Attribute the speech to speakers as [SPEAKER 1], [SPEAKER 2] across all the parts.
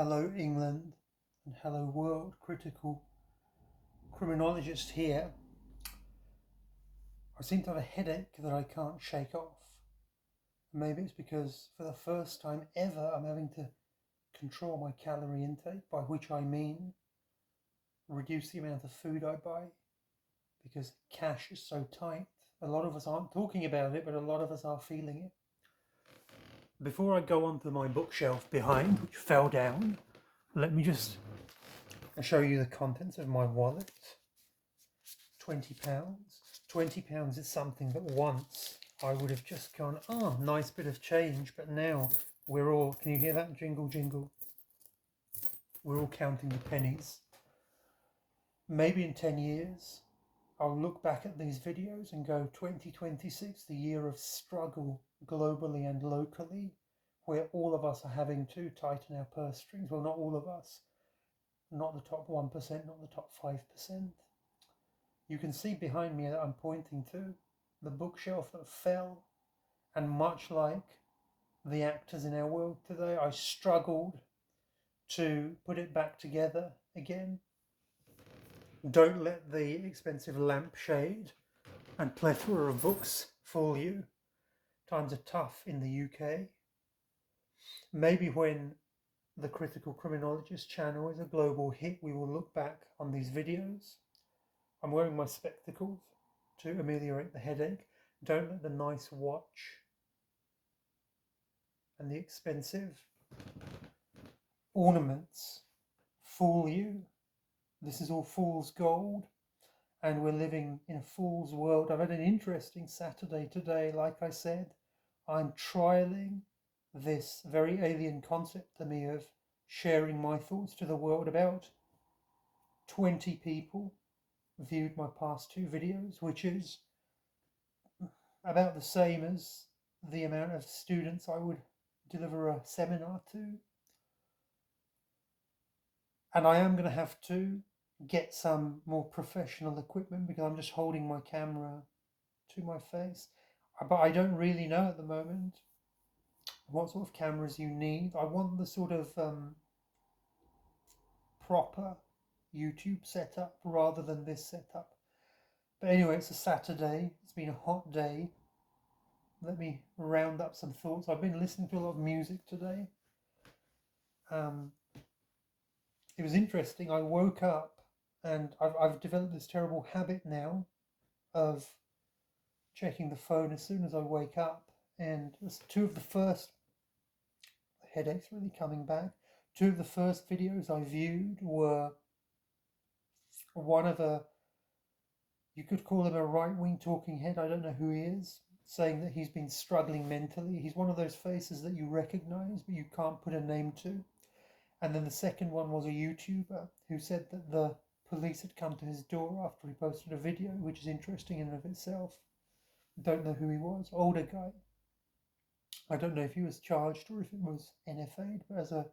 [SPEAKER 1] Hello England and hello world, critical criminologist here. I seem to have a headache that I can't shake off. Maybe it's because for the first time ever I'm having to control my calorie intake, by which I mean reduce the amount of food I buy, because cash is so tight. A lot of us aren't talking about it, but a lot of us are feeling it. Before I go on to my bookshelf behind, which fell down, let me just show you the contents of my wallet. £20. £20 is something that once I would have just gone, oh, nice bit of change, but now we're all, can you hear that jingle jingle? We're all counting the pennies. Maybe in 10 years, I'll look back at these videos and go 2026, the year of struggle globally and locally, where all of us are having to tighten our purse strings. Well, not all of us, not the top 1%, not the top 5%. You can see behind me that I'm pointing to the bookshelf that fell, and much like the actors in our world today, I struggled to put it back together again. Don't let the expensive lampshade and plethora of books fool you. Times are tough in the UK. Maybe when the Critical Criminologist channel is a global hit, we will look back on these videos. I'm wearing my spectacles to ameliorate the headache. Don't let the nice watch and the expensive ornaments fool you. This is all fool's gold, and we're living in a fool's world. I've had an interesting Saturday today. Like I said, I'm trialing this very alien concept to me of sharing my thoughts to the world. About 20 people viewed my past 2 videos, which is about the same as the amount of students I would deliver a seminar to. And I am going to have to get some more professional equipment because I'm just holding my camera to my face. But I don't really know at the moment what sort of cameras you need. I want the sort of proper YouTube setup rather than this setup. But anyway, it's a Saturday. It's been a hot day. Let me round up some thoughts. I've been listening to a lot of music today. It was interesting. I woke up and I've developed this terrible habit now of checking the phone as soon as I wake up. And two of the first, headaches really coming back, 2 of the first videos I viewed were one of you could call him a right-wing talking head, I don't know who he is, saying that he's been struggling mentally. He's one of those faces that you recognize but you can't put a name to. And then the second one was a YouTuber who said that the police had come to his door after he posted a video, which is interesting in and of itself. Don't know who he was. Older guy. I don't know if he was charged or if it was NFA'd, but as a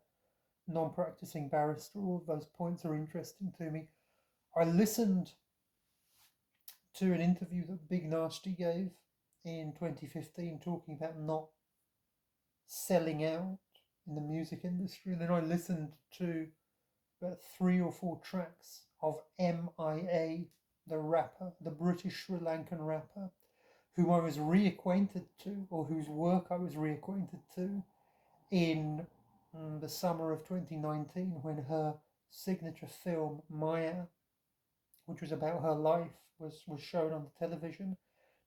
[SPEAKER 1] non-practicing barrister, all of those points are interesting to me. I listened to an interview that Big Nasty gave in 2015 talking about not selling out in the music industry. And then I listened to about 3 or 4 tracks of M.I.A, the rapper, the British Sri Lankan rapper, whom I was reacquainted to, or whose work I was reacquainted to in the summer of 2019 when her signature film M.I.A, which was about her life, was shown on the television.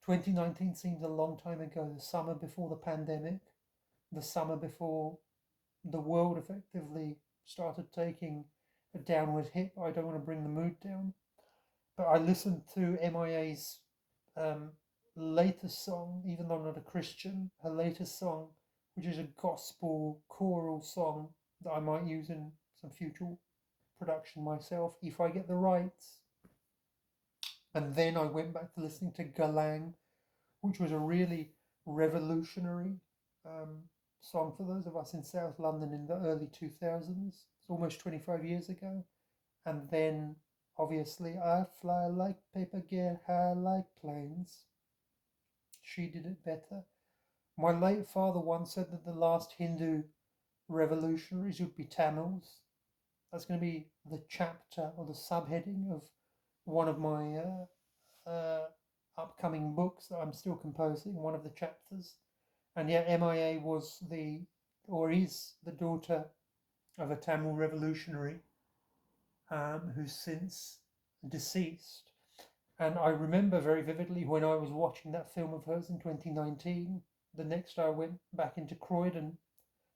[SPEAKER 1] 2019 seems a long time ago, the summer before the pandemic, the summer before the world effectively started taking a downward hit. I don't want to bring the mood down, but I listened to M.I.A.'s latest song, even though I'm not a Christian, her latest song, which is a gospel choral song that I might use in some future production myself if I get the rights. And then I went back to listening to Galang, which was a really revolutionary song for those of us in South London in the early 2000s. It's almost 25 years ago. And then, obviously, I fly like paper, get high like planes. She did it better. My late father once said that the last Hindu revolutionaries would be Tamils. That's going to be the chapter or the subheading of one of my upcoming books that I'm still composing, one of the chapters. And yet M.I.A was or is the daughter of a Tamil revolutionary who's since deceased. And I remember very vividly when I was watching that film of hers in 2019, the next day I went back into Croydon,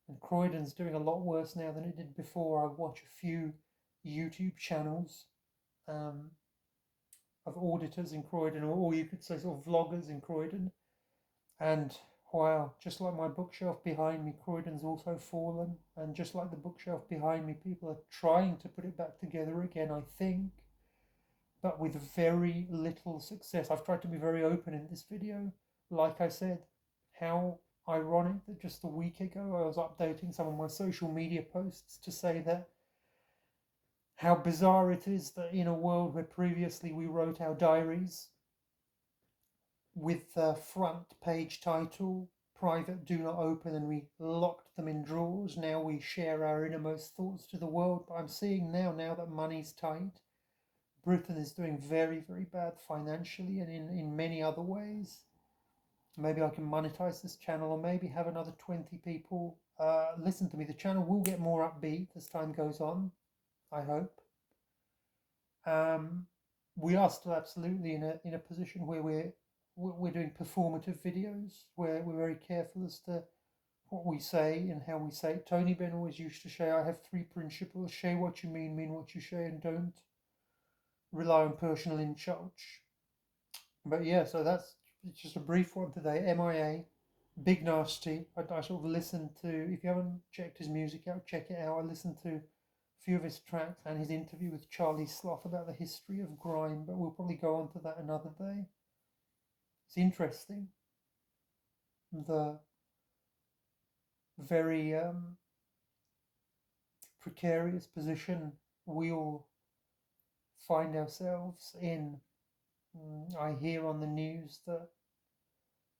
[SPEAKER 1] and Croydon's doing a lot worse now than it did before. I watch a few YouTube channels um, of auditors in Croydon, or you could say sort of vloggers in Croydon. And wow, just like my bookshelf behind me, Croydon's also fallen. And just like the bookshelf behind me, people are trying to put it back together again, I think, but with very little success. I've tried to be very open in this video. Like I said, how ironic that just a week ago I was updating some of my social media posts to say that how bizarre it is that in a world where previously we wrote our diaries with the front page title private, do not open, and we locked them in drawers, now we share our innermost thoughts to the world. But I'm seeing now that money's tight, Britain is doing very, very bad financially and in many other ways. Maybe I can monetize this channel, or maybe have another 20 people listen to me. The channel will get more upbeat as time goes on, I hope. We are still absolutely in a position where we're doing performative videos, where we're very careful as to what we say and how we say it. Tony Benn always used to say, I have 3 principles: say what you mean what you say, and don't rely on personal insults. But yeah, so that's just a brief one today. M.I.A Big Nasty. I sort of listened to, if you haven't checked his music out, check it out. I listened to a few of his tracks and his interview with Charlie Sloth about the history of grime, but we'll probably go on to that another day. It's interesting, the very precarious position we all find ourselves in. I hear on the news that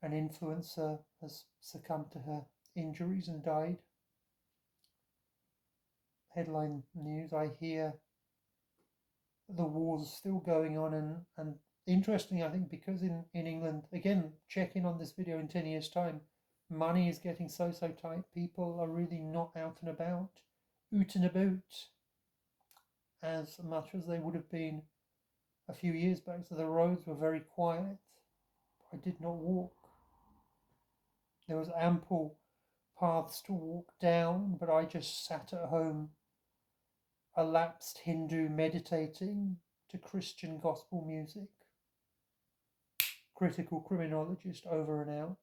[SPEAKER 1] an influencer has succumbed to her injuries and died. Headline news. I hear the war's still going on, and interesting, I think, because in England, again, check in on this video in 10 years' time, money is getting so tight, people are really not out and about, oot and about, as much as they would have been a few years back. So the roads were very quiet. I did not walk. There was ample paths to walk down, but I just sat at home, a lapsed Hindu meditating to Christian gospel music. Critical criminologist over and out.